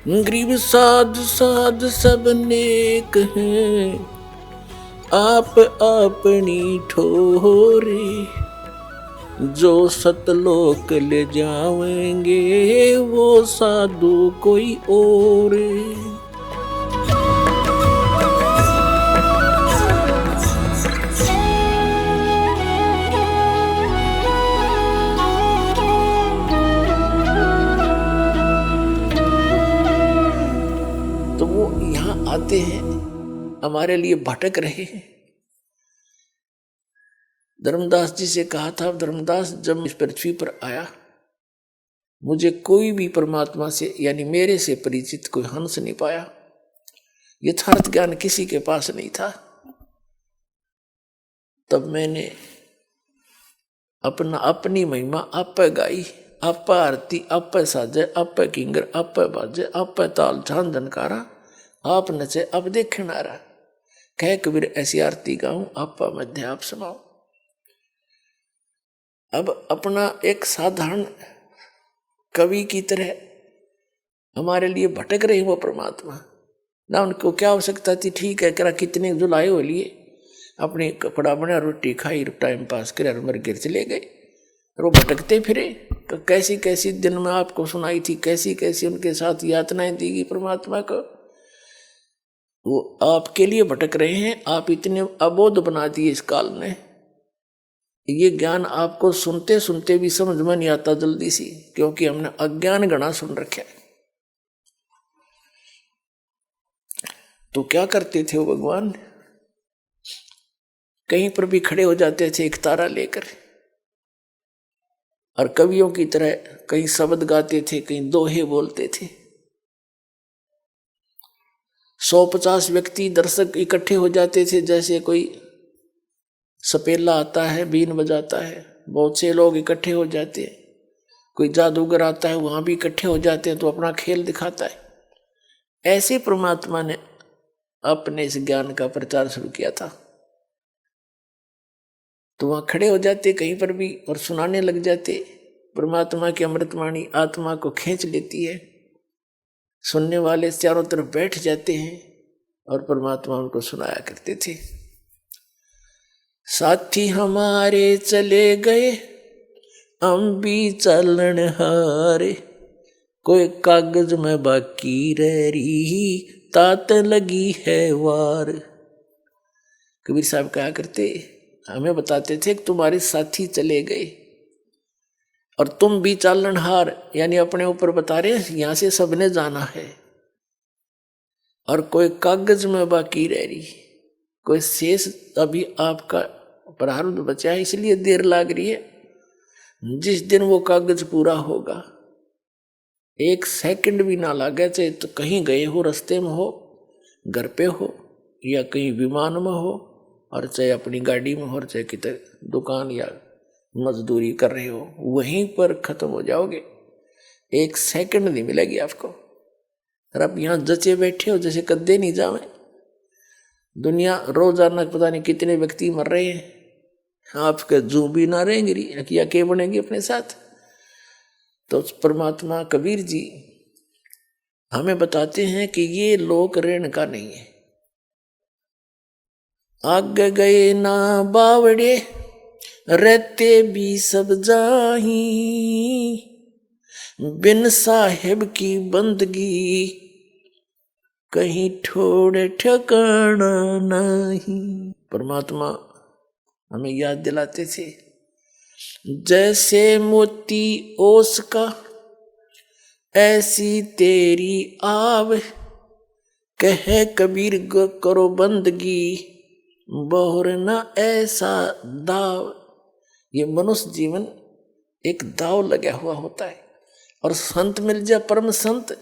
गरीब साध साध सब नेक हैं, आप अपनी ठोरे। जो सतलोक ले जावेंगे वो साधु कोई और। तो वो यहाँ आते हैं, हमारे लिए भटक रहे हैं। धर्मदास जी से कहा था, धर्मदास जब इस पृथ्वी पर आया, मुझे कोई भी परमात्मा से यानी मेरे से परिचित कोई हंस नहीं पाया। यथार्थ ज्ञान किसी के पास नहीं था। तब मैंने अपनी महिमा आप गाई, आप आरती आप साजे, आप किंगर आप बाजे, आप ताल छान धनकारा, आप नचे अब देखनारा। कह कबीर ऐसी आरती गाऊं, आप मध्य आप सुनाओ। अब अपना एक साधारण कवि की तरह हमारे लिए भटक रहे वो परमात्मा ना। उनको क्या आवश्यकता थी? ठीक है, करा कितने जुलाए हो लिए, अपनी कपड़ा बना रोटी खाई, टाइम पास करे, मर गिर चले गए। और वो भटकते फिरे। तो कैसी कैसी दिन में आपको सुनाई थी, कैसी कैसी उनके साथ यातनाएं दी गई परमात्मा को। वो आपके लिए भटक रहे हैं। आप इतने अबोध बना दिए इस काल ने। ये ज्ञान आपको सुनते सुनते भी समझ में नहीं आता जल्दी सी, क्योंकि हमने अज्ञान गणा सुन रखा है। तो क्या करते थे वो भगवान? कहीं पर भी खड़े हो जाते थे एक तारा लेकर, और कवियों की तरह कहीं शब्द गाते थे, कहीं दोहे बोलते थे। 150 व्यक्ति दर्शक इकट्ठे हो जाते थे। जैसे कोई सपेला आता है, बीन बजाता है, बहुत से लोग इकट्ठे हो जाते हैं। कोई जादूगर आता है, वहां भी इकट्ठे हो जाते हैं, तो अपना खेल दिखाता है। ऐसे परमात्मा ने अपने इस ज्ञान का प्रचार शुरू किया था। तो वहां खड़े हो जाते कहीं पर भी और सुनाने लग जाते। परमात्मा की अमृतवाणी आत्मा को खींच लेती है। सुनने वाले चारों तरफ बैठ जाते हैं और परमात्मा उनको सुनाया करते थे। साथी हमारे चले गए, हम भी चलन हारे, कोई कागज में बाकी रह रही, तात लगी है वार। कबीर साहब कहा करते, हमें बताते थे कि तुम्हारे साथी चले गए और तुम भी चालन हार, यानी अपने ऊपर बता रहे यहां से सबने जाना है, और कोई कागज में बाकी रह रही, कोई शेष अभी आपका प्रारब्ध बचा है, इसलिए देर लाग रही है। जिस दिन वो कागज पूरा होगा, 1 सेकंड भी ना लागे, चाहे तो कहीं गए हो, रास्ते में हो, घर पे हो, या कहीं विमान में हो, और चाहे अपनी गाड़ी में हो, और चाहे किधर दुकान या मजदूरी कर रहे हो, वहीं पर खत्म हो जाओगे। 1 सेकंड नहीं मिलेगी आपको। और आप यहाँ जचे बैठे हो जैसे कद्दे नहीं जावे। दुनिया रोजाना पता नहीं कितने व्यक्ति मर रहे हैं, आपके जू भी ना रहेंगे, या के बनेगी अपने साथ। तो परमात्मा कबीर जी हमें बताते हैं कि ये लोक ऋण का नहीं है। आगे गए ना बावड़े, रहते भी सब जाही, बिन साहेब की बंदगी, कहीं ठोड़ ठिकाना नहीं। परमात्मा हमें याद दिलाते थे, जैसे मोती ओस का ऐसी तेरी आव, कह कबीर करो बंदगी, बहुर न ऐसा दाव। ये मनुष्य जीवन एक दाव लगा हुआ होता है, और संत मिल जाए परम संत,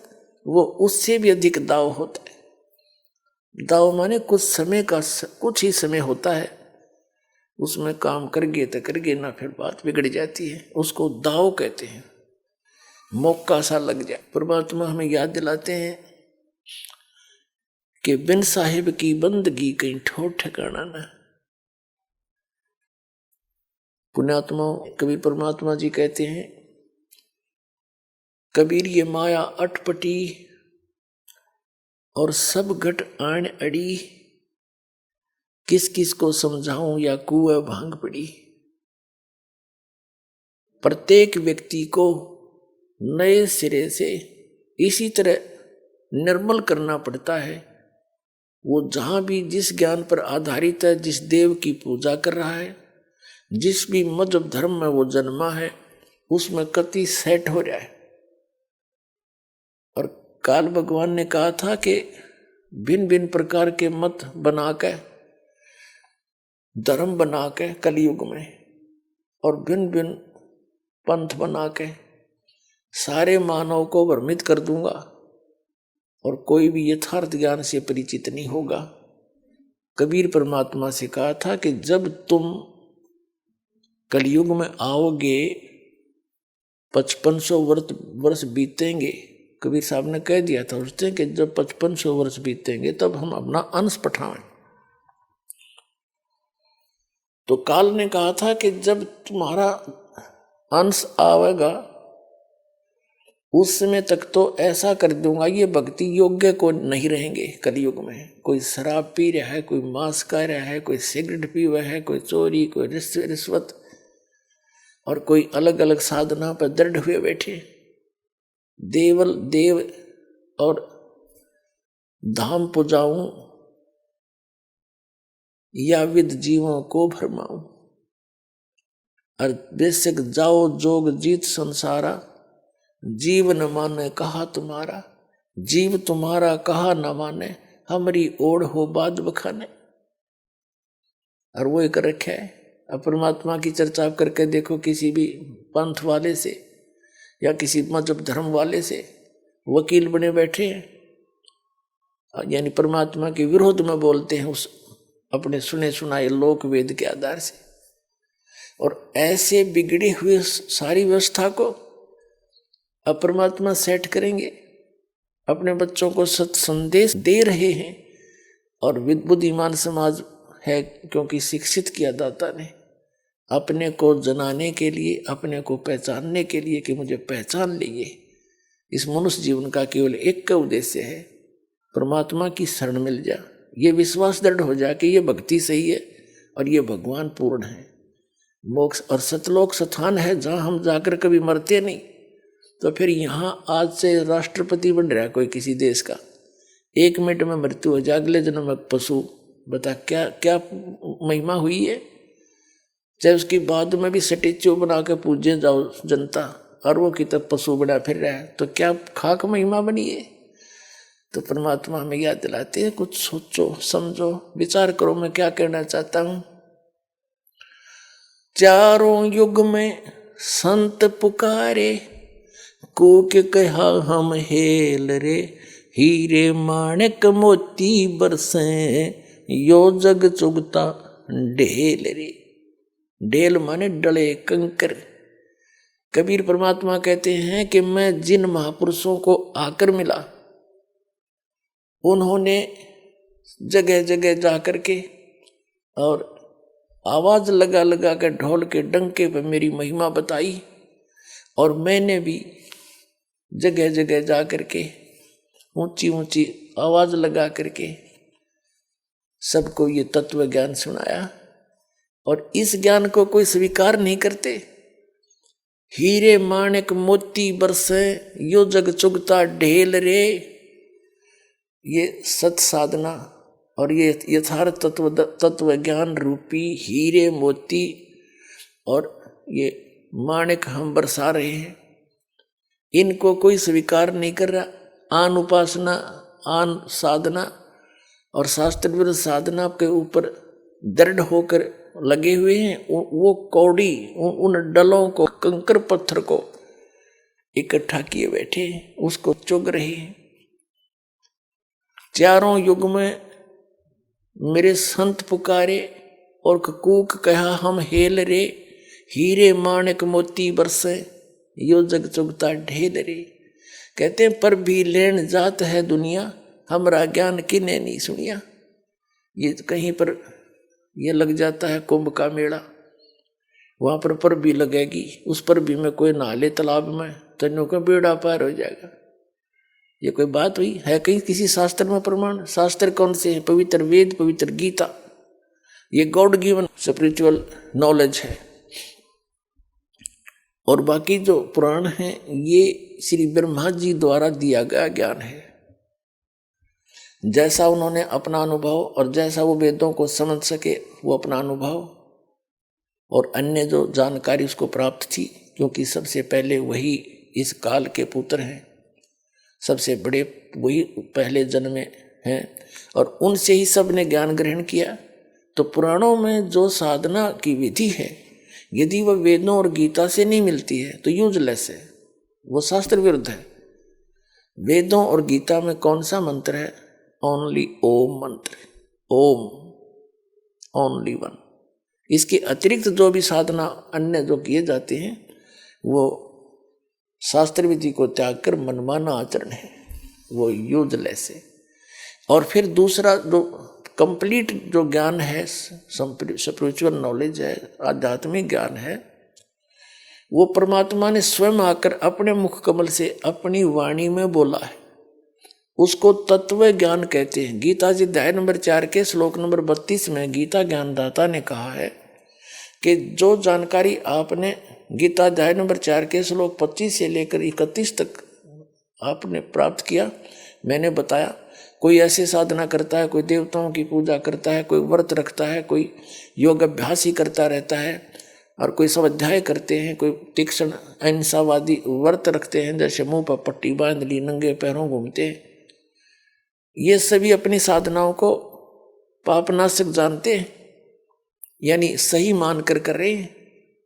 वो उससे भी अधिक दाव होता है। दाव माने कुछ समय का, कुछ ही समय होता है, उसमें काम कर गए तो कर गए, ना फिर बात बिगड़ जाती है, उसको दाव कहते हैं। मौका सा लग जाए। परमात्मा हमें याद दिलाते हैं कि बिन साहिब की बंदगी कहीं ठोर ठिकाना न। पुण्यात्मा कबीर परमात्मा जी कहते हैं, कबीर ये माया अटपटी और सब घट आण अड़ी, किस किस को समझाऊं या कुएं भांग पड़ी। प्रत्येक व्यक्ति को नए सिरे से इसी तरह निर्मल करना पड़ता है। वो जहां भी जिस ज्ञान पर आधारित है, जिस देव की पूजा कर रहा है, जिस भी मजहब धर्म में वो जन्मा है, उसमें कति सेट हो रहा है। और काल भगवान ने कहा था कि भिन्न भिन्न प्रकार के मत बना के, धर्म बना के कलयुग में, और भिन्न भिन्न पंथ बना के सारे मानव को भ्रमित कर दूंगा, और कोई भी यथार्थ ज्ञान से परिचित नहीं होगा। कबीर परमात्मा से कहा था कि जब तुम कलयुग में आओगे, 5500 वर्ष बीतेंगे। कबीर साहब ने कह दिया था उसने कि जब 5500 वर्ष बीतेंगे तब हम अपना अंश पठाएं। तो काल ने कहा था कि जब तुम्हारा अंश आवेगा, उस समय तक तो ऐसा कर दूंगा, ये भक्ति योग्य को नहीं रहेंगे कलयुग में। कोई शराब पी रहा है, कोई मांस खा रहा है, कोई सिगरेट पी रहा है, कोई चोरी, कोई रिश्वत, और कोई अलग अलग साधना पर दृढ़ हुए बैठे। देव और धाम पुजाऊं या विद जीवों को भरमाऊं। और बेशक जाओ जोग जीत संसारा, जीव न माने कहा तुम्हारा। जीव तुम्हारा कहा न माने, हमारी ओढ़ हो बाद बखाने। और वो एक रखे है। अब परमात्मा की चर्चा करके देखो किसी भी पंथ वाले से या किसी मजहब धर्म वाले से, वकील बने बैठे हैं, यानी परमात्मा के विरोध में बोलते हैं उस अपने सुने सुनाए लोक वेद के आधार से। और ऐसे बिगड़े हुए सारी व्यवस्था को अब परमात्मा सेट करेंगे। अपने बच्चों को सत संदेश दे रहे हैं, और बुद्धिमान समाज है क्योंकि शिक्षित किया दाता ने, अपने को जनाने के लिए, अपने को पहचानने के लिए कि मुझे पहचान लीजिए। इस मनुष्य जीवन का केवल एक का उद्देश्य है, परमात्मा की शरण मिल जा। ये विश्वास दृढ़ हो जाए कि ये भक्ति सही है और ये भगवान पूर्ण है। मोक्ष और सतलोक स्थान है जहाँ हम जाकर कभी मरते नहीं। तो फिर यहाँ आज से राष्ट्रपति बन रहा है कोई किसी देश का, 1 मिनट में मृत्यु हो जाए, अगले जन्म में पशु। बता क्या क्या महिमा हुई है। चाहे उसके बाद में भी स्टैच्यू बना के पूजे जाओ जनता, और वो की तब पशु बना फिर रहा है, तो क्या खाक महिमा बनी है। तो परमात्मा हमें याद दिलाते हैं, कुछ सोचो समझो विचार करो मैं क्या कहना चाहता हूँ। चारों युग में संत पुकारे, कोक कहा हम हेल रे। हीरे माणिक मोती बरसे, यो जग चुगता ढेल रे। ढेल माने डले कंकर। कबीर परमात्मा कहते हैं कि मैं जिन महापुरुषों को आकर मिला, उन्होंने जगह जगह जाकर के और आवाज लगा लगा कर ढोल के डंके पर मेरी महिमा बताई, और मैंने भी जगह जगह जा करके ऊंची ऊंची आवाज लगा करके सबको ये तत्व ज्ञान सुनाया। और इस ज्ञान को कोई स्वीकार नहीं करते। हीरे माणिक मोती बरसे, यो जग चुगता ढेल रे। ये सत साधना और ये यथार्थ तत्व ज्ञान रूपी हीरे मोती और ये माणिक हम बरसा रहे हैं, इनको कोई स्वीकार नहीं कर रहा। आन उपासना, आन साधना और शास्त्र विरुद्ध साधना के ऊपर दृढ़ होकर लगे हुए हैं। वो कौड़ी उन डलों को, कंकर पत्थर को इकट्ठा किए बैठे हैं, उसको चुग रहे हैं। चारों युग में मेरे संत पुकारे और कूक कहा हम हेल रे। हीरे माणिक मोती बरसे, यो जग चुगता ढेल रे। कहते हैं पर भी लेन जात है दुनिया, हमरा ज्ञान किने नहीं सुनिया। ये कहीं पर ये लग जाता है कुंभ का मेला, वहां पर भी लगेगी, उस पर भी में कोई नहा ले तालाब में, तन्नों का बेड़ा पार हो जाएगा। ये कोई बात हुई है? कहीं किसी शास्त्र में प्रमाण? शास्त्र कौन से हैं? पवित्र वेद, पवित्र गीता, ये गॉड गिवन स्पिरिचुअल नॉलेज है। और बाकी जो पुराण हैं ये श्री ब्रह्मा जी द्वारा दिया गया ज्ञान है। जैसा उन्होंने अपना अनुभव और जैसा वो वेदों को समझ सके वो अपना अनुभव और अन्य जो जानकारी उसको प्राप्त थी, क्योंकि सबसे पहले वही इस काल के पुत्र हैं, सबसे बड़े वही पहले जन्मे हैं और उनसे ही सब ने ज्ञान ग्रहण किया। तो पुराणों में जो साधना की विधि है यदि वह वेदों और गीता से नहीं मिलती है तो यूजलेस है, वो शास्त्र विरुद्ध है। वेदों और गीता में कौन सा मंत्र है? ओनली ओम मंत्र, ओम, ओनली वन। इसके अतिरिक्त जो भी साधना अन्य जो किए जाते हैं वो शास्त्र विधि को त्याग कर मनमाना आचरण है, वो यूजलेस है। और फिर दूसरा जो कंप्लीट जो ज्ञान है, स्पिरिचुअल नॉलेज है, आध्यात्मिक ज्ञान है, वो परमात्मा ने स्वयं आकर अपने मुख कमल से अपनी वाणी में बोला है, उसको तत्व ज्ञान कहते हैं। गीता जी अध्याय नंबर 4 के श्लोक नंबर 32 में गीता ज्ञानदाता ने कहा है कि जो जानकारी आपने गीता अध्याय नंबर 4 के श्लोक 25 से लेकर 31 तक आपने प्राप्त किया, मैंने बताया। कोई ऐसे साधना करता है, कोई देवताओं की पूजा करता है, कोई व्रत रखता है, कोई योग अभ्यास ही करता रहता है, और कोई स्वाध्याय करते हैं, कोई तीक्ष्ण अहिंसावादी व्रत रखते हैं, जैसे मुंह पर पट्टी बांध ली, नंगे पैरों घूमते हैं। ये सभी अपनी साधनाओं को पापनाशक जानते हैं, यानी सही मान कर रहे हैं।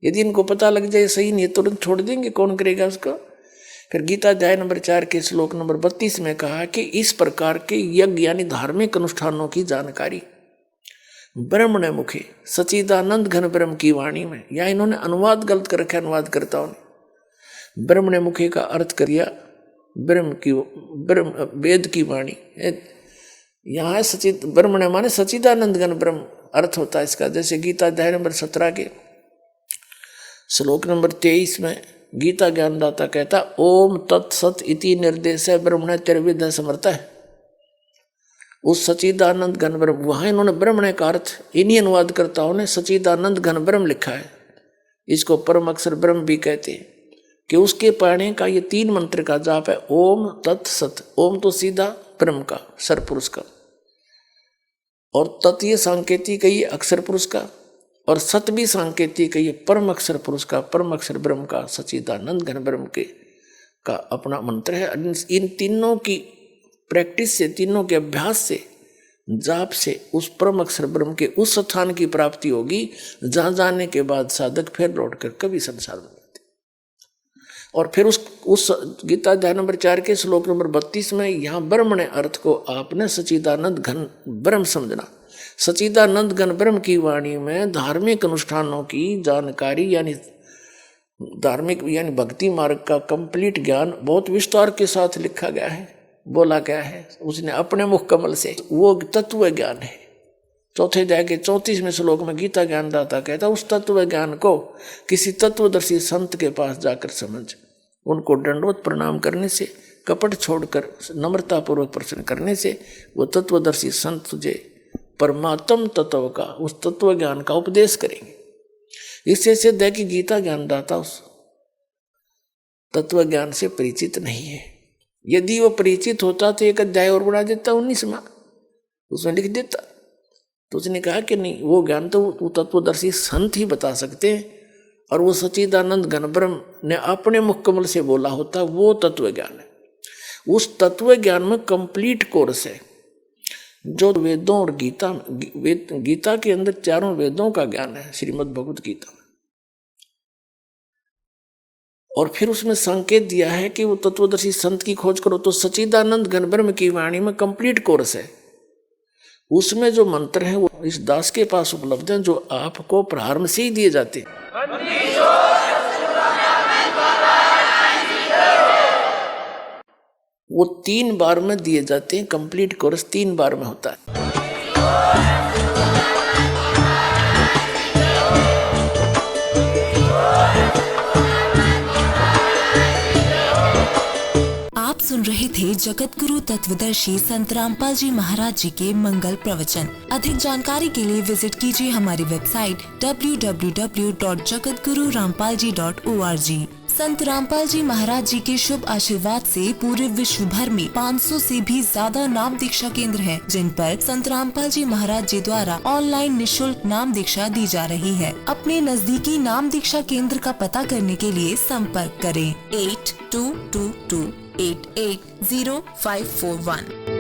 यदि इनको पता लग जाए सही नहीं तुरंत छोड़ देंगे, कौन करेगा उसको? फिर गीता अध्याय नंबर 4 के श्लोक नंबर 32 में कहा कि इस प्रकार के यज्ञ यानी धार्मिक अनुष्ठानों की जानकारी ब्रह्मणे मुखे सच्चिदानंद घन ब्रह्म की वाणी में, या इन्होंने अनुवाद गलत कर रखा, अनुवादकर्ताओं ने ब्रह्मणे मुखे का अर्थ कर दिया ब्रह्म वेद की वाणी। यहाँ है सचिद, ब्रह्मणे माने सच्चिदानंद घन ब्रह्म अर्थ होता है इसका। जैसे गीता अध्याय नंबर 17 के श्लोक नंबर 23 में गीता ज्ञानदाता कहता ओम तत्सत इति निर्देश ब्रह्मण त्रिविध समर्थ है। उस सच्चिदानंद घन ब्रह्म, वहां इन्होंने ब्रह्मण का अर्थ इन्हीं अनुवादकर्ताओं ने सच्चिदानंद घन ब्रह्म लिखा है। इसको परम अक्षर ब्रह्म भी कहते हैं कि उसके पढ़ने का ये 3 मंत्र का जाप है ओम तत्सत। ओम तो सीधा ब्रह्म का, सरपुरुष का, और तत् ये सांकेतिक है, ये अक्षर पुरुष का, और सत भी सांकेतिक है, ये परम अक्षर पुरुष का, परम अक्षर ब्रह्म का, सच्चिदानंद घन ब्रह्म के का अपना मंत्र है। इन तीनों की प्रैक्टिस से, तीनों के अभ्यास से, जाप से उस परम अक्षर ब्रह्म के उस स्थान की प्राप्ति होगी जहां जाने के बाद साधक फिर लौटकर कभी संसार में जाते। और फिर उस गीता अध्याय नंबर 4 के श्लोक नंबर 32 में यहाँ ब्रह्म ने अर्थ को आपने सच्चिदानंद घन ब्रह्म समझना। सच्चिदानंद घन ब्रह्म की वाणी में धार्मिक अनुष्ठानों की जानकारी, यानी धार्मिक यानी भक्ति मार्ग का कंप्लीट ज्ञान बहुत विस्तार के साथ लिखा गया है, बोला गया है उसने अपने मुख कमल से। वो तत्व ज्ञान है। चौथे अध्याय के 34वें श्लोक में गीता ज्ञानदाता कहता उस तत्व ज्ञान को किसी तत्वदर्शी संत के पास जाकर समझ, उनको दंडवत प्रणाम करने से, कपट छोड़कर नम्रतापूर्वक प्रश्न करने से वो तत्वदर्शी संत तुझे परमात्म तत्व का, उस तत्व ज्ञान का उपदेश करेंगे। इससे सिद्ध है कि गीता ज्ञानदाता उस तत्व ज्ञान से परिचित नहीं है। यदि वो परिचित होता तो एक अध्याय और बढ़ा देता 19वां, उसमें लिख देता। तो उसने कहा कि नहीं, वो ज्ञान तो तत्वदर्शी संत ही बता सकते हैं, और वो सच्चिदानंद घन ब्रह्म ने अपने मुख कमल से बोला होता, वो तत्व ज्ञान है। उस तत्व ज्ञान में कंप्लीट कोर्स है जो वेदों और गीता के अंदर 4 वेदों का ज्ञान है, श्रीमद् भगवत गीता में। और फिर उसमें संकेत दिया है कि वो तत्वदर्शी संत की खोज करो तो सच्चिदानंद घन ब्रह्म की वाणी में कंप्लीट कोर्स है। उसमें जो मंत्र है वो इस दास के पास उपलब्ध है, जो आपको प्रारंभ से ही दिए जाते हैं। वो 3 बार में दिए जाते हैं, कंप्लीट कोर्स 3 बार में होता है। आप सुन रहे थे जगत गुरु तत्वदर्शी संत रामपाल जी महाराज जी के मंगल प्रवचन। अधिक जानकारी के लिए विजिट कीजिए हमारी वेबसाइट www.jagatgururampalji.org। संत रामपाल जी महाराज जी के शुभ आशीर्वाद से पूरे विश्व भर में 500 से भी ज्यादा नाम दीक्षा केंद्र हैं, जिन पर संत रामपाल जी महाराज जी द्वारा ऑनलाइन निशुल्क नाम दीक्षा दी जा रही है। अपने नजदीकी नाम दीक्षा केंद्र का पता करने के लिए संपर्क करें 8222880541।